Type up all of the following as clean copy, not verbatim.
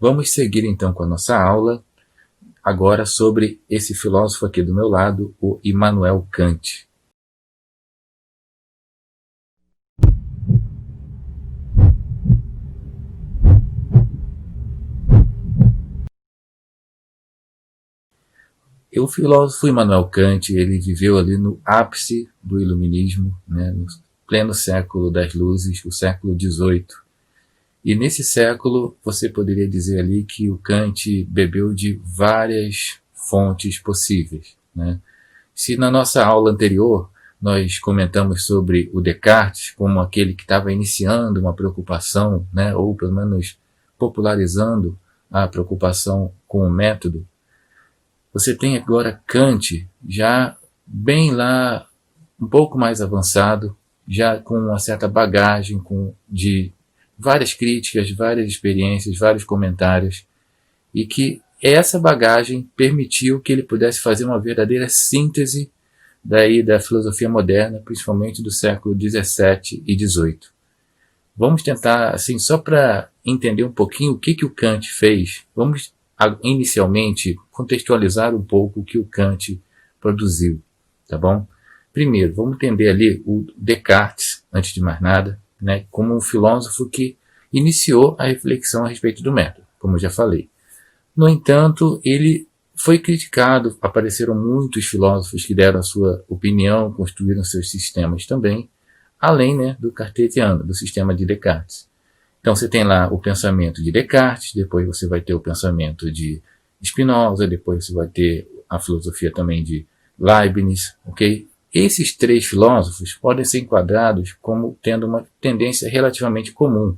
Vamos seguir então com a nossa aula, agora sobre esse filósofo aqui do meu lado, o Immanuel Kant. O filósofo Immanuel Kant, ele viveu ali no ápice do iluminismo, né, no pleno século das luzes, o século XVIII. E nesse século, você poderia dizer ali que o Kant bebeu de várias fontes possíveis, né? Se na nossa aula anterior nós comentamos sobre o Descartes como aquele que estava iniciando uma preocupação, né, ou pelo menos popularizando a preocupação com o método, você tem agora Kant já bem lá, um pouco mais avançado, já com uma certa bagagem de várias críticas, várias experiências, vários comentários, e que essa bagagem permitiu que ele pudesse fazer uma verdadeira síntese da filosofia moderna, principalmente do século XVII e XVIII. Vamos tentar, assim, só para entender um pouquinho o que o Kant fez, vamos inicialmente contextualizar um pouco o que o Kant produziu, tá bom? Primeiro, vamos entender ali o Descartes, antes de mais nada, né, como um filósofo que iniciou a reflexão a respeito do método, como eu já falei. No entanto, ele foi criticado, apareceram muitos filósofos que deram a sua opinião, construíram seus sistemas também, além, né, do cartesiano, do sistema de Descartes. Então você tem lá o pensamento de Descartes, depois você vai ter o pensamento de Spinoza, depois você vai ter a filosofia também de Leibniz, ok? Esses três filósofos podem ser enquadrados como tendo uma tendência relativamente comum,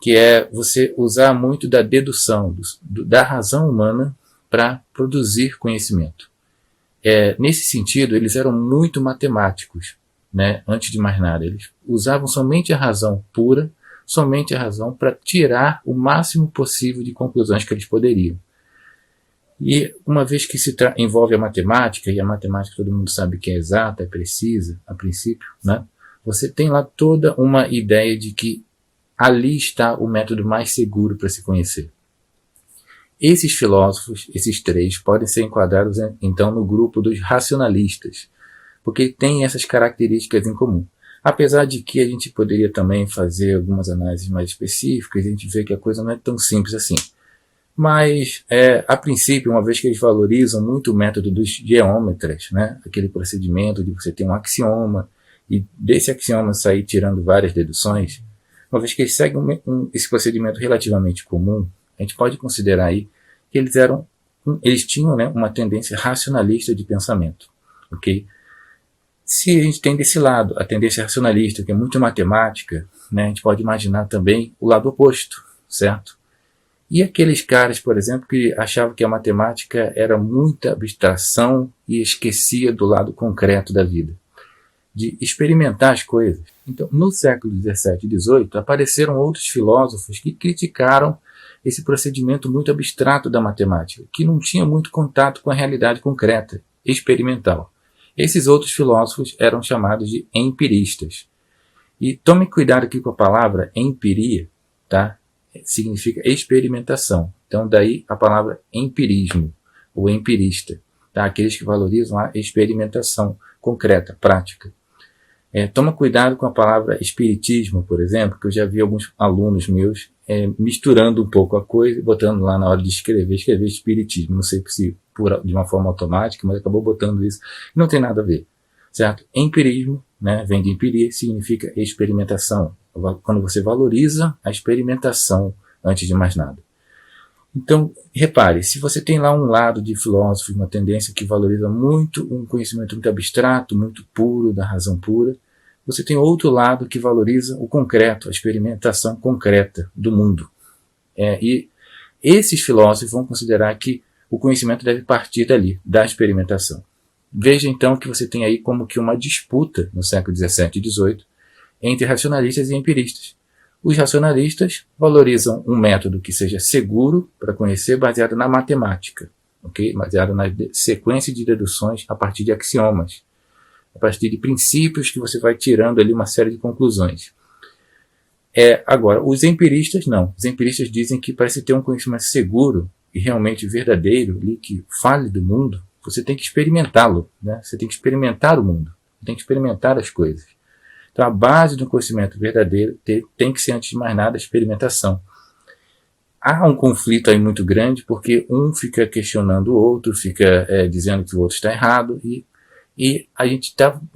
que é você usar muito da dedução, da razão humana para produzir conhecimento. Nesse sentido, eles eram muito matemáticos, né? Antes de mais nada. Eles usavam somente a razão pura, somente a razão para tirar o máximo possível de conclusões que eles poderiam. E uma vez que se envolve a matemática, e a matemática todo mundo sabe que é exata, é precisa, a princípio, né? Você tem lá toda uma ideia de que ali está o método mais seguro para se conhecer. Esses filósofos, esses três, podem ser enquadrados então no grupo dos racionalistas, porque têm essas características em comum. Apesar de que a gente poderia também fazer algumas análises mais específicas, a gente vê que a coisa não é tão simples assim. Mas, a princípio, uma vez que eles valorizam muito o método dos geômetras, né, aquele procedimento de você ter um axioma, e desse axioma sair tirando várias deduções, uma vez que eles seguem esse procedimento relativamente comum, a gente pode considerar aí que eles tinham, né, uma tendência racionalista de pensamento, ok? Se a gente tem desse lado a tendência racionalista, que é muito matemática, né, a gente pode imaginar também o lado oposto, certo? E aqueles caras, por exemplo, que achavam que a matemática era muita abstração e esquecia do lado concreto da vida, de experimentar as coisas. Então, no século XVII e XVIII, apareceram outros filósofos que criticaram esse procedimento muito abstrato da matemática, que não tinha muito contato com a realidade concreta, experimental. Esses outros filósofos eram chamados de empiristas. E tome cuidado aqui com a palavra empiria, tá? Significa experimentação. Então, daí a palavra empirismo, ou empirista, tá? Aqueles que valorizam a experimentação concreta, prática. Toma cuidado com a palavra espiritismo, por exemplo, que eu já vi alguns alunos meus misturando um pouco a coisa, botando lá na hora de escrever espiritismo. Não sei se de uma forma automática, mas acabou botando isso. Não tem nada a ver, certo? Empirismo, né, vem de empiria, significa experimentação. Quando você valoriza a experimentação antes de mais nada. Então, repare, se você tem lá um lado de filósofos, uma tendência que valoriza muito um conhecimento muito abstrato, muito puro, da razão pura, você tem outro lado que valoriza o concreto, a experimentação concreta do mundo. E esses filósofos vão considerar que o conhecimento deve partir dali, da experimentação. Veja então que você tem aí como que uma disputa no século XVII e XVIII entre racionalistas e empiristas. Os racionalistas valorizam um método que seja seguro para conhecer, baseado na matemática, okay? Baseado na sequência de deduções a partir de axiomas, a partir de princípios que você vai tirando ali uma série de conclusões. Agora, os empiristas não. Os empiristas dizem que para se ter um conhecimento seguro e realmente verdadeiro, ali, que fale do mundo, você tem que experimentá-lo, né? Você tem que experimentar o mundo, tem que experimentar as coisas. Então, a base do conhecimento verdadeiro tem que ser, antes de mais nada, a experimentação. Há um conflito aí muito grande, porque um fica questionando o outro, fica dizendo que o outro está errado, e a gente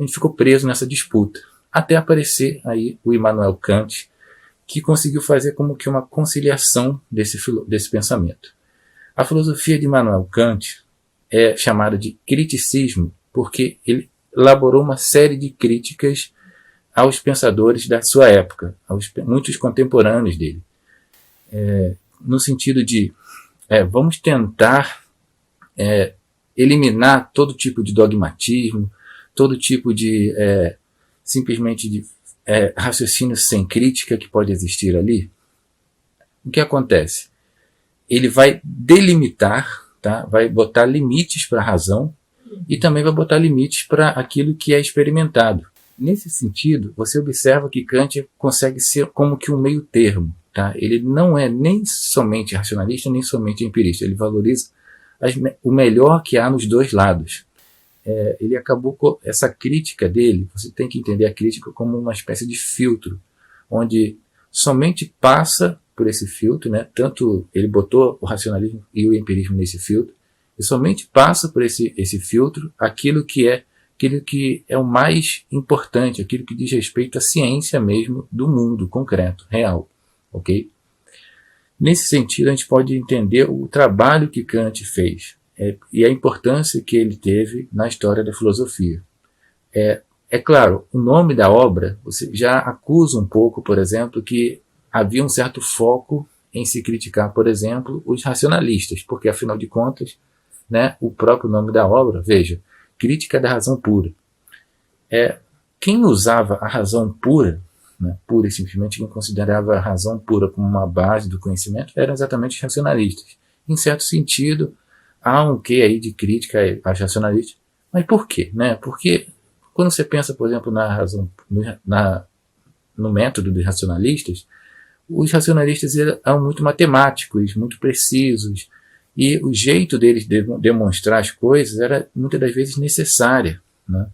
ficou preso nessa disputa, até aparecer aí o Immanuel Kant, que conseguiu fazer como que uma conciliação desse pensamento. A filosofia de Immanuel Kant é chamada de criticismo, porque ele elaborou uma série de críticas aos pensadores da sua época, aos muitos contemporâneos dele, no sentido de vamos tentar eliminar todo tipo de dogmatismo, todo tipo de simplesmente de raciocínio sem crítica que pode existir ali. O que acontece? Ele vai delimitar, tá? Vai botar limites para a razão e também vai botar limites para aquilo que é experimentado. Nesse sentido, você observa que Kant consegue ser como que um meio termo. Tá? Ele não é nem somente racionalista, nem somente empirista. Ele valoriza o melhor que há nos dois lados. Ele acabou com essa crítica dele. Você tem que entender a crítica como uma espécie de filtro, onde somente passa por esse filtro, né? Tanto ele botou o racionalismo e o empirismo nesse filtro, e somente passa por esse filtro aquilo que é o mais importante, aquilo que diz respeito à ciência mesmo do mundo concreto, real. Ok? Nesse sentido, a gente pode entender o trabalho que Kant fez e a importância que ele teve na história da filosofia. É claro, o nome da obra você já acusa um pouco, por exemplo, que havia um certo foco em se criticar, por exemplo, os racionalistas, porque, afinal de contas, né, o próprio nome da obra, veja, Crítica da Razão Pura. Quem usava a razão pura, né, pura e simplesmente, quem considerava a razão pura como uma base do conhecimento, eram exatamente os racionalistas. Em certo sentido, há um quê aí de crítica aos racionalistas. Mas por quê? Né? Porque quando você pensa, por exemplo, na razão, no método dos racionalistas, os racionalistas eram muito matemáticos, muito precisos, e o jeito deles de demonstrar as coisas era muitas das vezes necessária, né?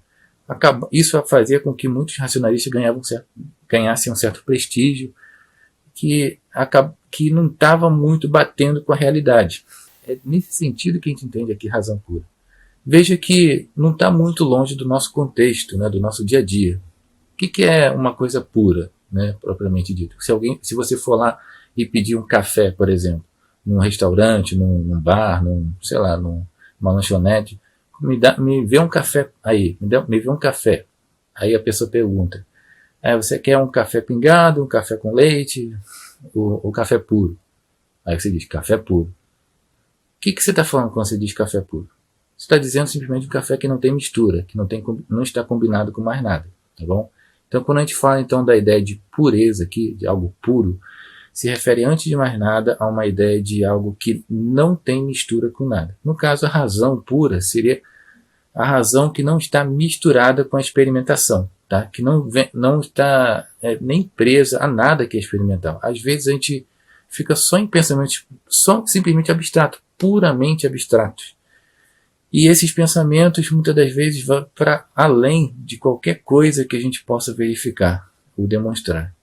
Isso fazia com que muitos racionalistas ganhassem um certo prestígio que não estava muito batendo com a realidade. É nesse sentido que a gente entende aqui razão pura. Veja que não está muito longe do nosso contexto, né, do nosso dia a dia. O que é uma coisa pura, né, propriamente dito? Se você for lá e pedir um café, por exemplo, num restaurante, num bar, numa lanchonete, me vê um café aí, me vê um café. Aí a pessoa pergunta, você quer um café pingado, um café com leite, ou café puro? Aí você diz, café puro. O que você está falando quando você diz café puro? Você está dizendo simplesmente um café que não tem mistura, que não está combinado com mais nada, tá bom? Então, quando a gente fala então da ideia de pureza aqui, de algo puro, se refere antes de mais nada a uma ideia de algo que não tem mistura com nada. No caso, a razão pura seria a razão que não está misturada com a experimentação, tá? Que não está nem presa a nada que é experimental. Às vezes a gente fica só em pensamentos simplesmente abstratos, puramente abstratos. E esses pensamentos muitas das vezes vão para além de qualquer coisa que a gente possa verificar ou demonstrar.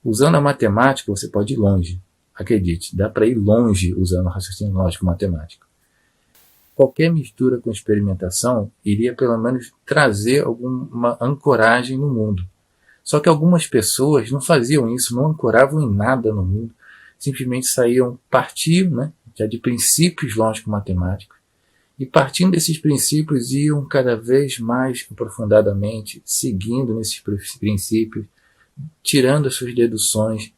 Usando a matemática você pode ir longe, acredite, dá para ir longe usando o raciocínio lógico matemático. Qualquer mistura com experimentação iria pelo menos trazer alguma ancoragem no mundo. Só que algumas pessoas não faziam isso, não ancoravam em nada no mundo, simplesmente partiam, né, já de princípios lógico-matemáticos, e partindo desses princípios iam cada vez mais aprofundadamente, seguindo nesses princípios, tirando as suas deduções.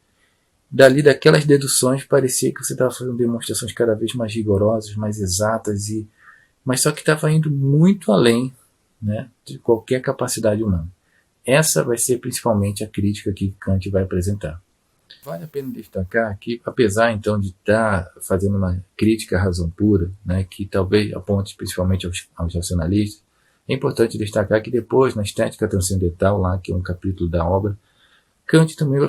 Daquelas deduções parecia que você estava fazendo demonstrações cada vez mais rigorosas, mais exatas, mas só que estava indo muito além, né, de qualquer capacidade humana. Essa vai ser principalmente a crítica que Kant vai apresentar. Vale a pena destacar que, apesar então de estar fazendo uma crítica à razão pura, né, que talvez aponte principalmente aos racionalistas, é importante destacar que depois, na Estética Transcendental, lá, que é um capítulo da obra, Kant também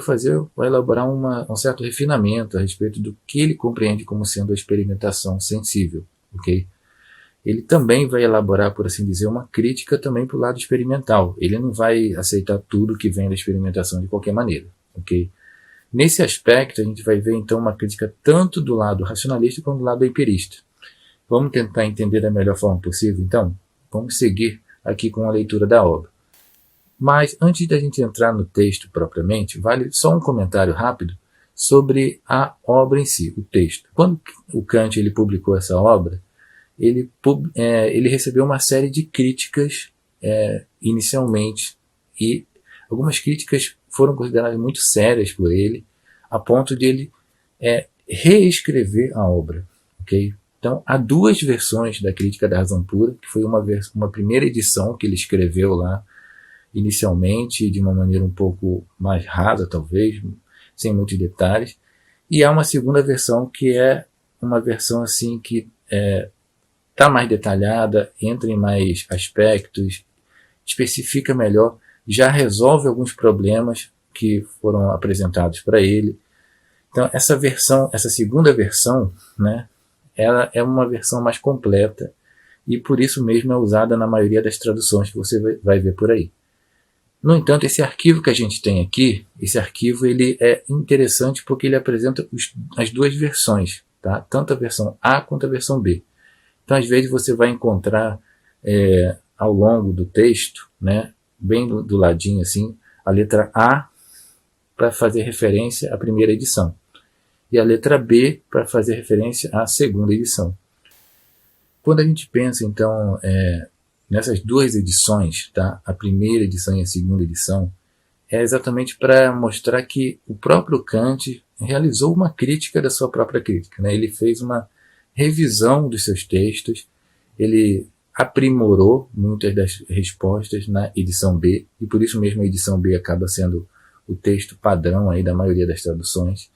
vai elaborar um certo refinamento a respeito do que ele compreende como sendo a experimentação sensível, ok? Ele também vai elaborar, por assim dizer, uma crítica também para o lado experimental. Ele não vai aceitar tudo que vem da experimentação de qualquer maneira, ok? Nesse aspecto, a gente vai ver então uma crítica tanto do lado racionalista quanto do lado empirista. Vamos tentar entender da melhor forma possível, então? Vamos seguir aqui com a leitura da obra. Mas antes da gente entrar no texto propriamente, vale só um comentário rápido sobre a obra em si, o texto. Quando o Kant ele publicou essa obra, ele recebeu uma série de críticas inicialmente, e algumas críticas foram consideradas muito sérias por ele, a ponto de ele reescrever a obra. Okay? Então, há duas versões da Crítica da Razão Pura, que foi uma primeira edição que ele escreveu lá, inicialmente, de uma maneira um pouco mais rasa, talvez, sem muitos detalhes, e há uma segunda versão que é uma versão assim que está mais detalhada, entra em mais aspectos, especifica melhor, já resolve alguns problemas que foram apresentados para ele. Então, essa segunda versão, né, ela é uma versão mais completa e por isso mesmo é usada na maioria das traduções que você vai ver por aí. No entanto, esse arquivo que a gente tem aqui, esse arquivo ele é interessante porque ele apresenta as duas versões, tá? Tanto a versão A quanto a versão B. Então, às vezes, você vai encontrar ao longo do texto, né, bem do ladinho assim, a letra A para fazer referência à primeira edição e a letra B para fazer referência à segunda edição. Quando a gente pensa, então, nessas duas edições, tá, a primeira edição e a segunda edição, é exatamente para mostrar que o próprio Kant realizou uma crítica da sua própria crítica, né? Ele fez uma revisão dos seus textos, ele aprimorou muitas das respostas na edição B, e por isso mesmo a edição B acaba sendo o texto padrão aí da maioria das traduções.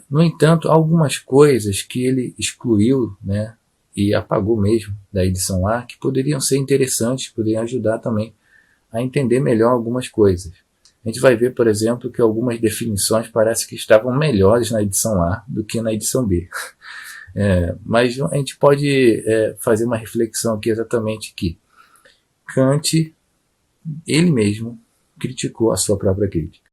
No entanto, algumas coisas que ele excluiu, né, e apagou mesmo da edição A, que poderiam ser interessantes, poderiam ajudar também a entender melhor algumas coisas. A gente vai ver, por exemplo, que algumas definições parece que estavam melhores na edição A do que na edição B. Mas a gente pode fazer uma reflexão aqui exatamente que Kant, ele mesmo, criticou a sua própria crítica.